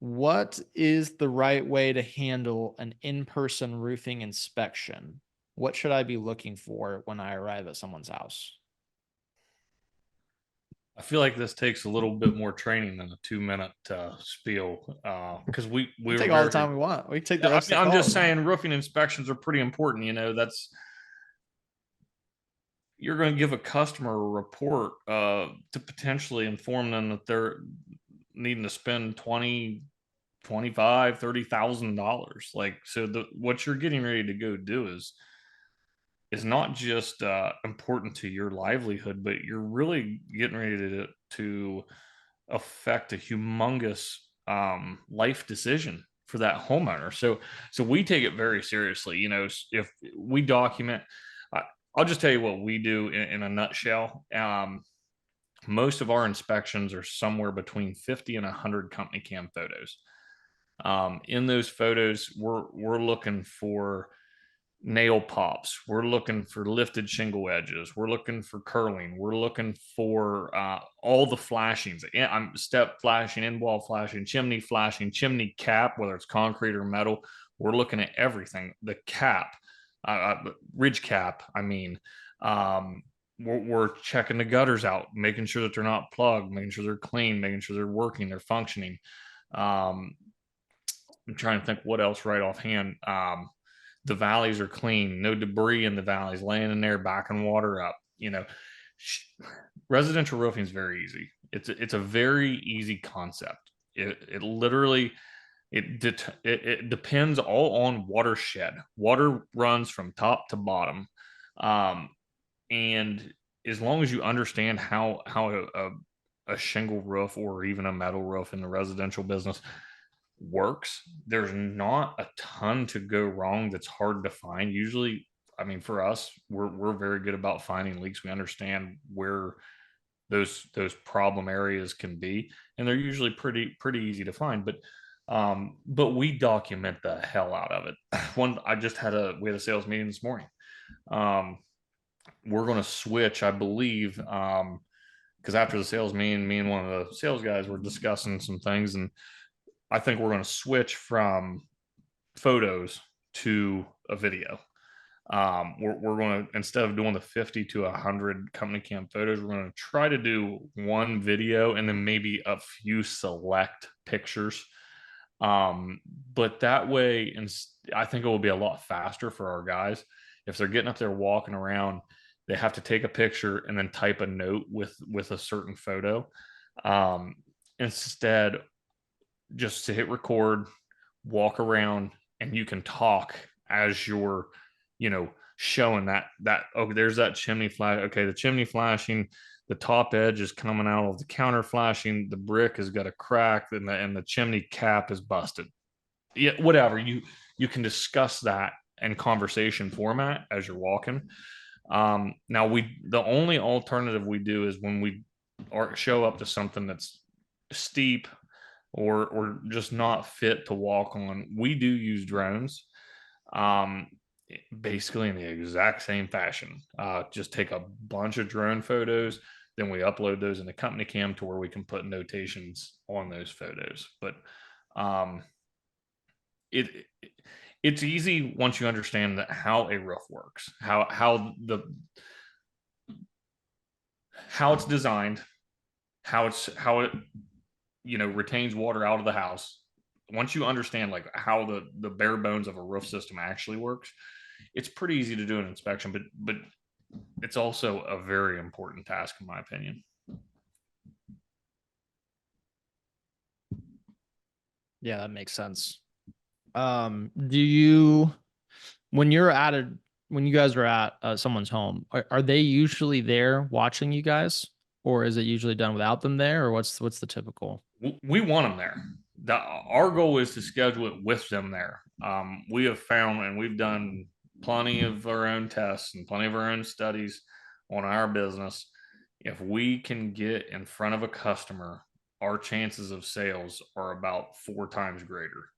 What is the right way to handle an in-person roofing inspection? What should I be looking for when I arrive at someone's house? I feel like this takes a little bit more training than a 2 minute spiel because We we're take all the very. time we want. We can take the I rest mean, of the I'm call just if you want. saying roofing inspections are pretty important. That's you're going to give a customer a report to potentially inform them that they're needing to spend 20, 25, $30,000. Like, so what you're getting ready to go do is not just important to your livelihood, but you're really getting ready to affect a humongous life decision for that homeowner. So we take it very seriously. If we document, I, I'll just tell you what we do in a nutshell. Most of our inspections are somewhere between 50 and 100 company cam photos. In those photos, we're looking for nail pops. We're looking for lifted shingle edges. We're looking for curling. We're looking for all the flashings. I'm step flashing, end wall flashing, chimney cap, whether it's concrete or metal. We're looking at everything. The cap, ridge cap. I mean, we're checking the gutters out, making sure that they're not plugged, making sure they're clean, making sure they're working, they're functioning. Um, I'm trying to think what else right offhand. The valleys are clean, no debris in the valleys, laying in there, backing water up. Residential roofing is very easy. It's a very easy concept. It literally it depends all on watershed. Water runs from top to bottom, um, and as long as you understand how a shingle roof or even a metal roof in the residential business works, there's not a ton to go wrong that's hard to find. Usually, I mean, for us, we're very good about finding leaks. We understand where those problem areas can be, and they're usually pretty easy to find. But we document the hell out of it. We had a sales meeting this morning. Um, we're going to switch, I believe, because after the sales meeting, me and one of the sales guys were discussing some things, and I think we're going to switch from photos to a video. We're going to, instead of doing the 50 to 100 company cam photos, we're going to try to do one video and then maybe a few select pictures. But that way, and I think it will be a lot faster for our guys. If they're getting up there walking around, they have to take a picture and then type a note with a certain photo. Um, Instead, just to hit record, walk around, and you can talk as you're, showing that okay, there's that chimney flash. Okay, the chimney flashing, the top edge is coming out of the counter flashing, the brick has got a crack, and the chimney cap is busted. Yeah, whatever. You can discuss that in conversation format as you're walking. Now the only alternative we do is when we show up to something that's steep or just not fit to walk on. We do use drones, um, basically in the exact same fashion. Just take a bunch of drone photos, then we upload those in the company cam to where we can put notations on those photos. But um, it it's easy once you understand that how a roof works, how it's designed, how it retains water out of the house. Once you understand like how the bare bones of a roof system actually works, it's pretty easy to do an inspection, but it's also a very important task in my opinion. Yeah, that makes sense. Do you when you're at a when you guys are at someone's home, are they usually there watching you guys, or is it usually done without them there, or what's the typical? We want them there. Our goal is to schedule it with them there. We have found, and we've done plenty of our own tests and plenty of our own studies on our business. If we can get in front of a customer, our chances of sales are about 4 times greater.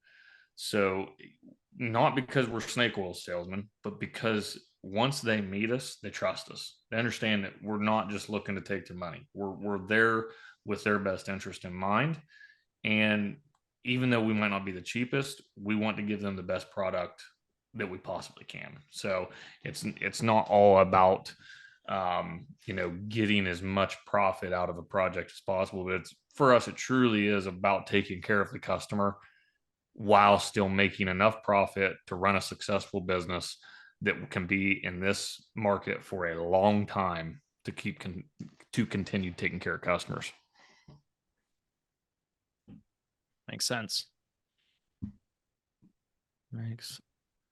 So, not because we're snake oil salesmen, but because once they meet us, they trust us. They understand that we're not just looking to take their money. We're there with their best interest in mind. And even though we might not be the cheapest, we want to give them the best product that we possibly can. So it's not all about getting as much profit out of a project as possible. But it's for us, it truly is about taking care of the customer while still making enough profit to run a successful business that can be in this market for a long time to continue taking care of customers. Makes sense. Makes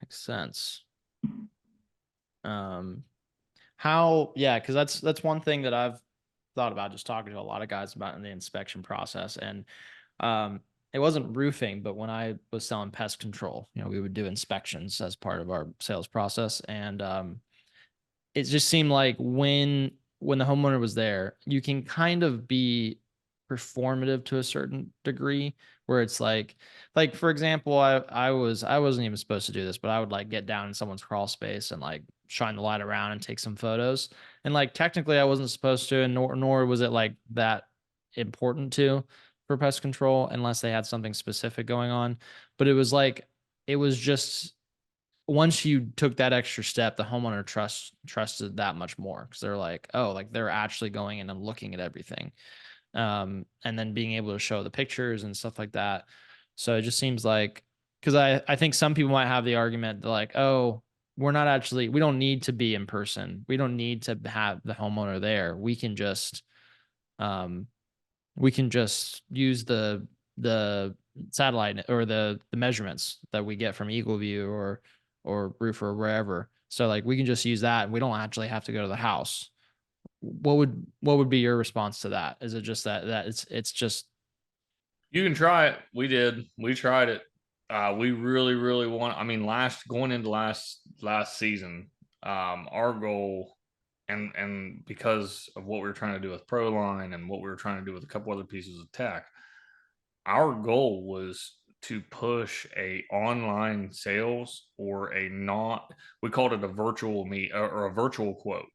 sense. Yeah, because that's one thing that I've thought about just talking to a lot of guys about in the inspection process. And it wasn't roofing, but when I was selling pest control, we would do inspections as part of our sales process. And it just seemed like when the homeowner was there, you can kind of be performative to a certain degree, where it's like for example, I wasn't even supposed to do this, but I would like get down in someone's crawl space and like shine the light around and take some photos. And like technically I wasn't supposed to, and nor was it like that important to for pest control unless they had something specific going on. But it was just once you took that extra step, the homeowner trusted that much more, because they're like, oh, like they're actually going in and looking at everything, and then being able to show the pictures and stuff like that. So it just seems like, because I think some people might have the argument that like, oh, we don't need to be in person. We don't need to have the homeowner there. Um, we can just use the satellite or the measurements that we get from Eagle View or Roof or wherever. So like we can just use that, and we don't actually have to go to the house. What would be your response to that? Is it just that it's just You can try it. We did. We tried it. We really, really want. I mean, going into last season, our goal, and because of what we were trying to do with ProLine and what we were trying to do with a couple other pieces of tech, our goal was to push a online sales or a not. We called it a virtual meet or a virtual quote.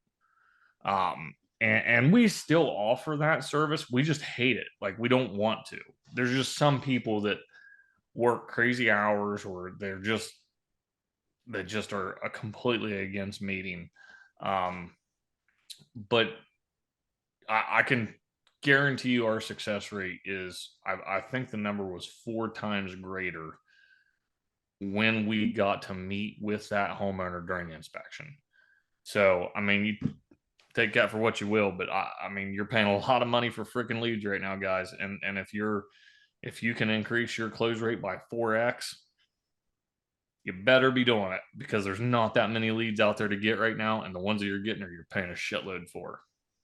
And we still offer that service. We just hate it. Like we don't want to. There's just some people that work crazy hours, or they just are completely against meeting. Um, but I can guarantee you our success rate is, I think the number was 4 times greater when we got to meet with that homeowner during the inspection. So, I mean, you take that for what you will, but I mean, you're paying a lot of money for freaking leads right now, guys. And if you can increase your close rate by 4x, you better be doing it, because there's not that many leads out there to get right now, and the ones that you're getting are you're paying a shitload for.